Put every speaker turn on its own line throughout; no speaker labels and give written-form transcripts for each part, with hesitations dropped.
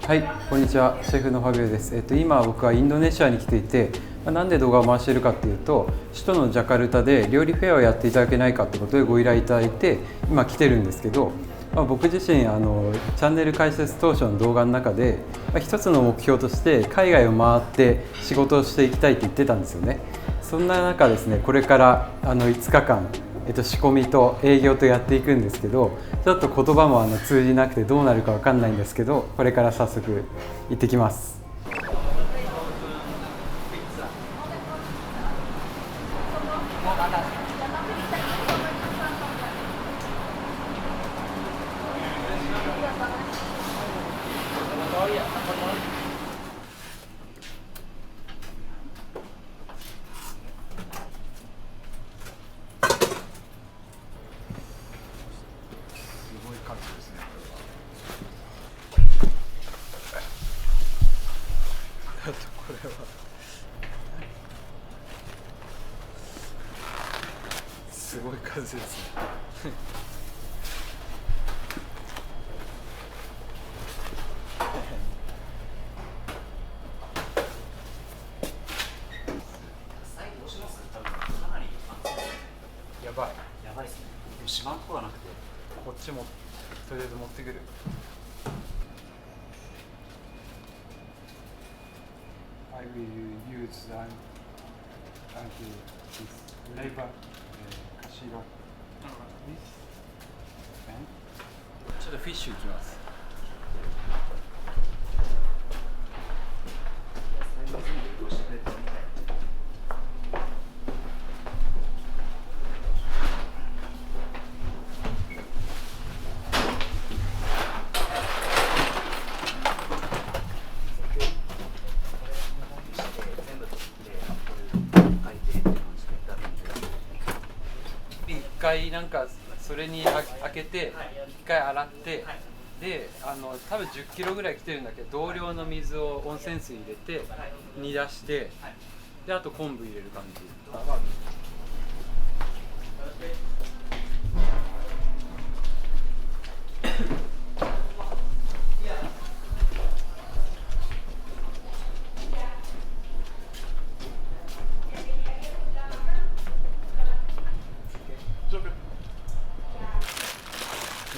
はい、こんにちは。シェフのファビオです。今僕はインドネシアに来ていて、なんで動画を回しているかっていうと、首都のジャカルタで料理フェアをやっていただけないかってことでご依頼いただいて、今来てるんですけど、僕自身チャンネル開設当初の動画の中で、一つの目標として海外を回って仕事をしていきたいって言ってたんですよね。そんな中ですね、これから5日間仕込みと営業とやっていくんですけど、ちょっと言葉も通じなくてどうなるか分かんないんですけど、これから早速行ってきます。これはすごい数ですね。やばい。
やばいですね。でもしまうとこがなくて。
こっちもとりあえず持ってくる。I will use this labor カシロ。ちょっとフィッシュいきます。一回なんかそれに開けて一回洗って、で多分10キロぐらい来てるんだけど、同量の水を温泉水入れて煮出して、であと昆布入れる感じ。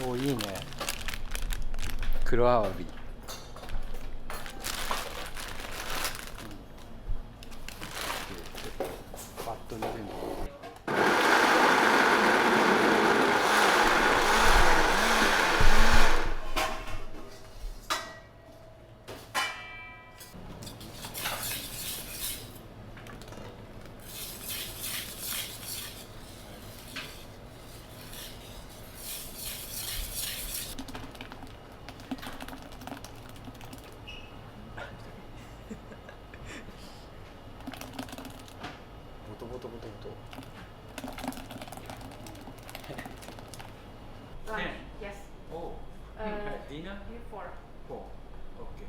おー、いいね。黒アワビ。バットに入れるの。ボトボトボトボト。
Yes.
Oh, dinner?
Four.
Four. Okay.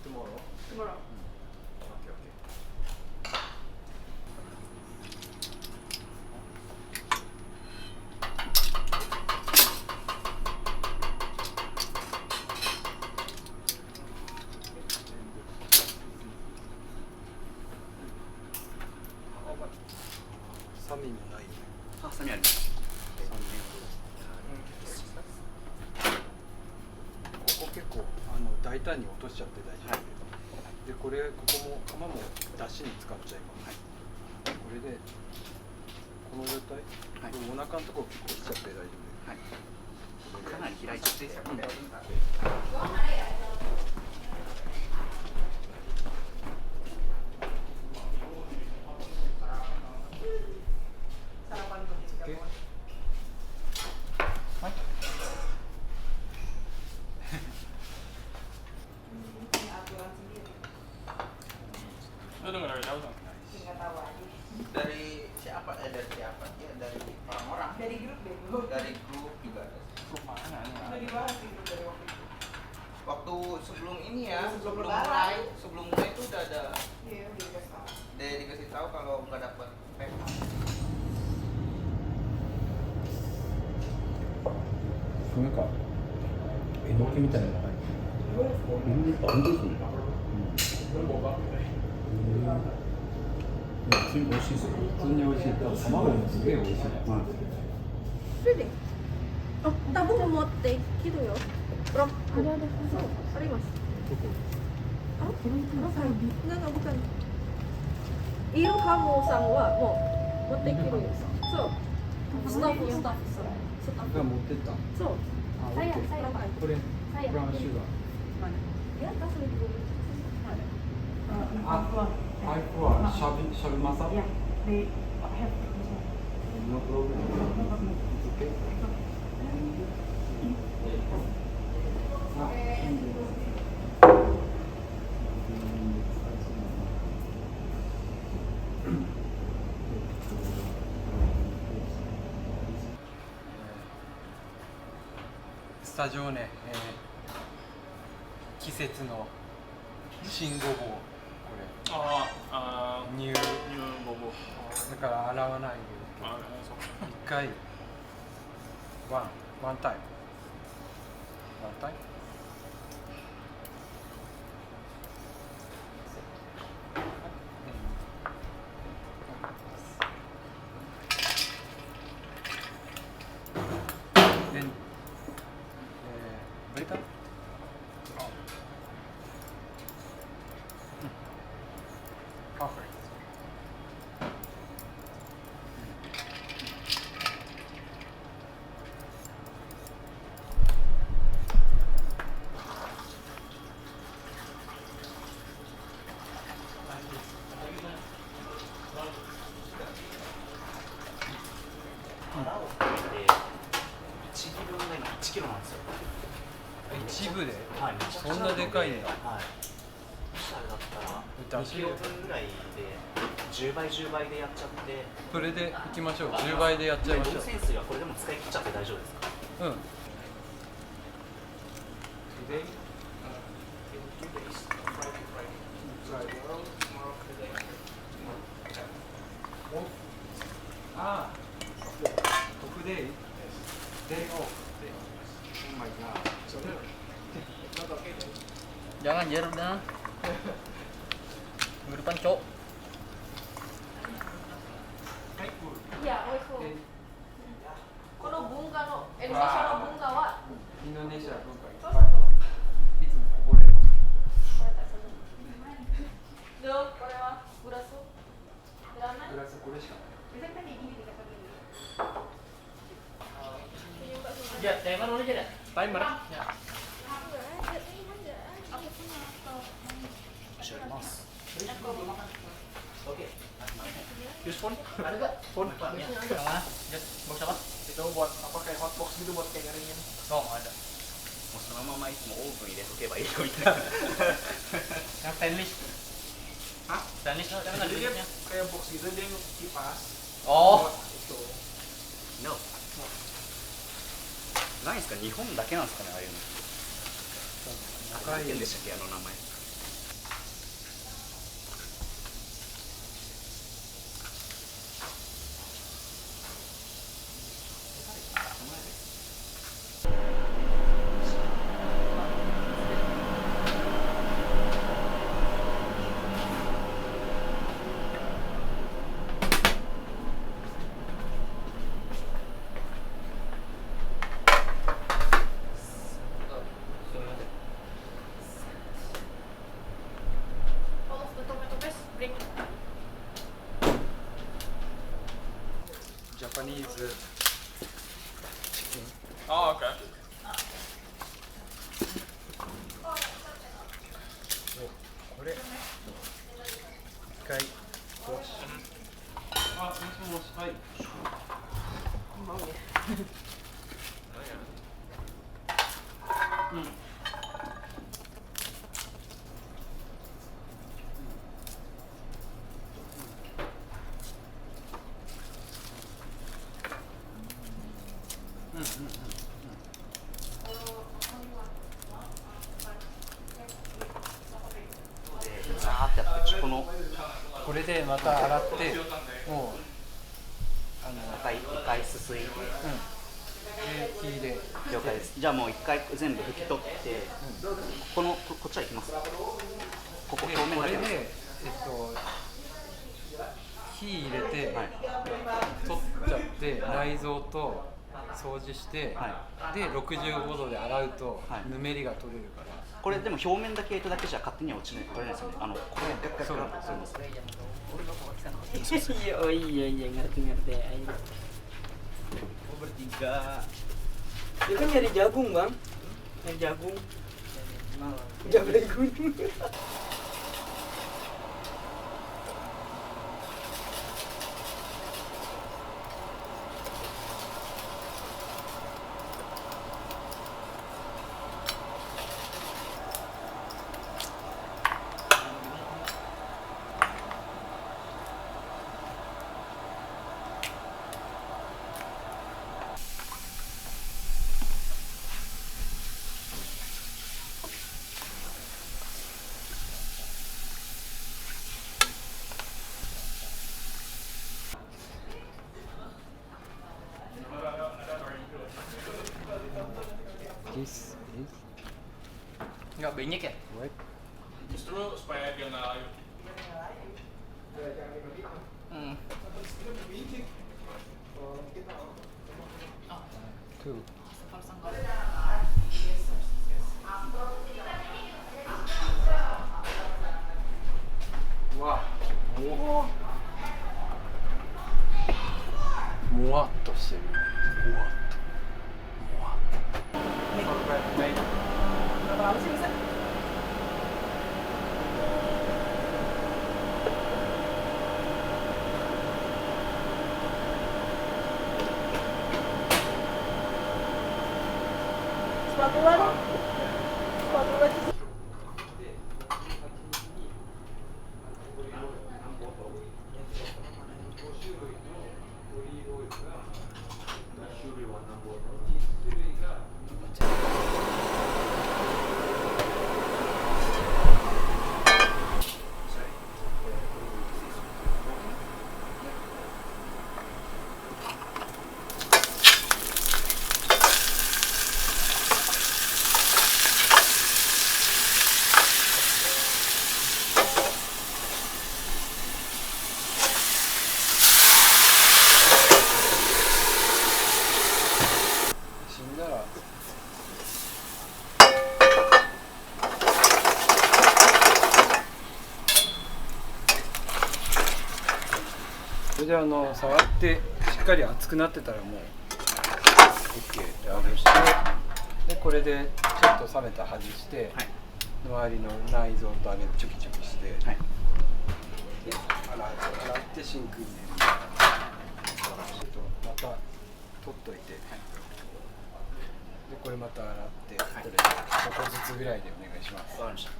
Tomorrow?
Tomorrow.
Okay, okay. サミもない。
ハサミあります。
ここ結構大胆に落としちゃって大丈夫で、ここも釜も出汁に使っちゃいます。これでこの状態、お腹のところ結構しちゃって大丈夫です。
かなり開いちゃって。
Dari siapa? Dari siapa? Ya dari orang-orang.
Dari grup deh.
Dari grup juga ada.
Grup mana nih?
Dari mana sih grup dari waktu itu?
Waktu sebelum ini ya,
Sebelum
sebelum mulai itu udah ada.
Iya, dikasih tahu.
Dia dikasih tahu kalau nggak dapat PK.
なんかえのきみたいなのが入ってる。
本当ですね。普通に美味しいですよ。
普通に美味しい。卵もすげえ美味しい。
Really? Oh, tamu memote gitu ya? Rob, ada. Sorry mas. Oh, enggak bukan. Iyo kamu sanwa mo motte kiru ya? So, staff.
が持ってった。
So,
あ、
saya.
これ、ブラウンシュガー。
Ya, tas dulu.
あ、アイフはしゃぶマサ。
Yeah, they have
No problem. It's okay. スタジオね、季節の新ごぼう、これニュー
ごぼう。
だから洗わないで一回ワンタイムThen, later? Perfect.
$1キロなんですよ。
一部で
はい、めちゃくちゃ
そんなでかいんだ。
はい。そしたらだったら
出し
2キロ分ぐらいで10倍でやっちゃって、
それでいきましょう。10倍でやっちゃいましょう。
温泉水はこれでも使い切っちゃって大丈夫ですか？
うん。ああ、特デイデイオフ。Oh my god.
Jangan jeruk dah. Minggu depan, Cok.
Iya, oiso. この文化のインドネシアの文化は
インドネシア文化いっ
そう
ぱいいつもこぼれる。
どうこれはグラスいらない
グラスこれしかない。
Biasanya kan kayak gini dikasih gini.
Ya, timer boleh jadi? Timer. Ya.
調べます。
Use phone? Ada gak? Phone? Ya. Yang mana? Just box apa?
Itu buat apa kayak hotbox gitu buat kayak ngeringin.
Oh, ada.
もうそのままいつもオーブン入れとけばいいよみたいな。
Yang stainless.
Hah?
Stainless kan ada
Jadi dia
duitnya.
kayak box gitu dia kipas.
Oh.
Buat itu.
No. ないですか？日本だけなんですかね、ああいうの。何県でしたっけ、あの名前。
ジャパニーズチキン。
Oh, oke.
これ一回ウォッシュ。あ、もしもし、はい。
ザーってやってこの
これでまた洗って、もう
赤いすすいで
火入れ
了解です。じゃあもう一回全部拭き取って、こっちは行きます。ここ
で
表面だけで
これで、火入れて、
はい
取っちゃって内臓と掃除して、
は
で65度で洗うと
はい
ぬめりが取れるから、
これでも表面だけ焼いただけじゃ勝手には落ちない取れないですよね。これガッガッガッガッそうなんです。
Oh iya iya ngerti. Ayo.
Bertiga.
Dia kan nyari jagung bang, nyari jagung. Jagung.
This is
Nggak banyak ya?
what?
Justru supaya dia nggak layu.
Two. Wow. もわっとしてる。もわっと。もわっと。
Berapa sih bisa? Spatula dong. Spatula sih.
それで触ってしっかり熱くなってたらもう OK で外してでこれでちょっと冷めた外して、
はい
周りの内臓とあれチョキチョキして、
はい
で洗ってシンクに入れる。ちょっとまた取っといて、でこれまた洗って、これ5個ずつぐらいでお願いします。
わかりました。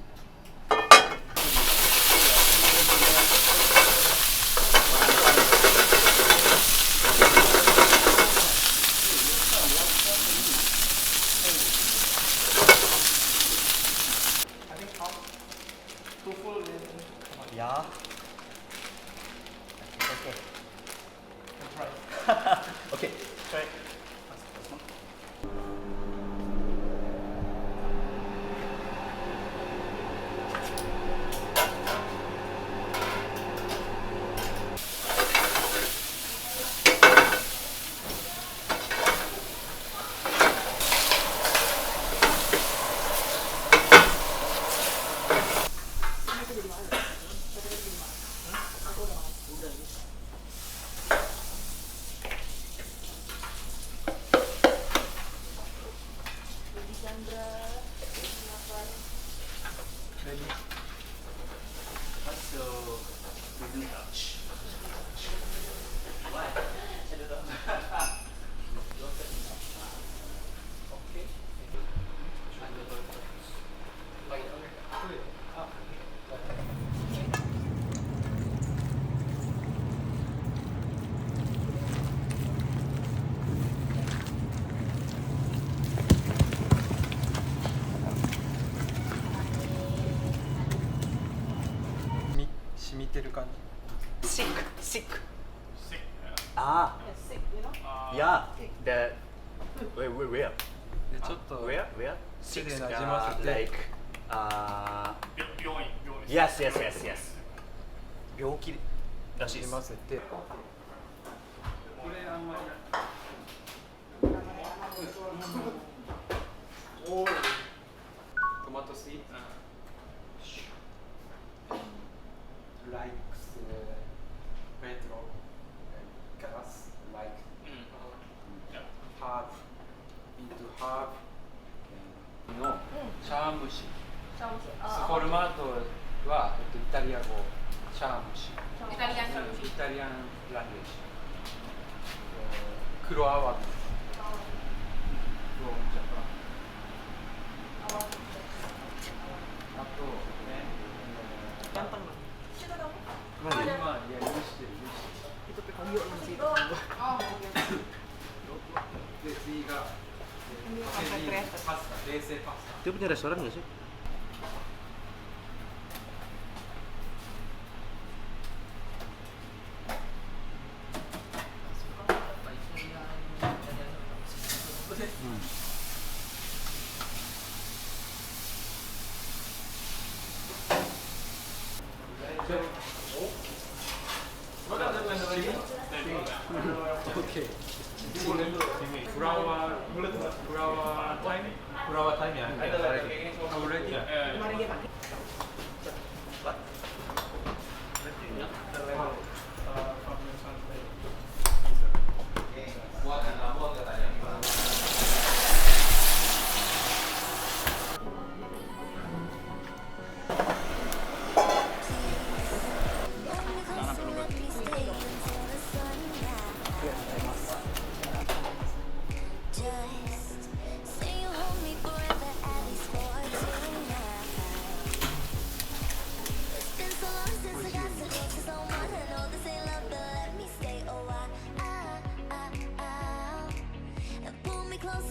Yeah. Okay. Try.
染みてる感じ。
Sick. Ah.
Sick, you know?
Yeah. The Where?
でちょっと
Where?
手でなじませて
Like
病院
Yes. 病気らしいです。
なじませてこれあんまりトマトスイーツlikes retro grass like herb into herb のチャームシ
シャムシ
スフォルマートはイタリア語チャームシ
イタリアンシャムシ
イタリアンランゲージ黒アワビ黒ジャパンあとね今やりしてるで次がパスタ冷製パスタ
Dia punya restoran nggak sih?
오케이. 플라워 타임이 아니라 already.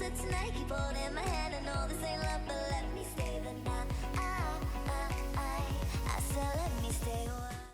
Tonight, keep holding my hand. I know this ain't love, but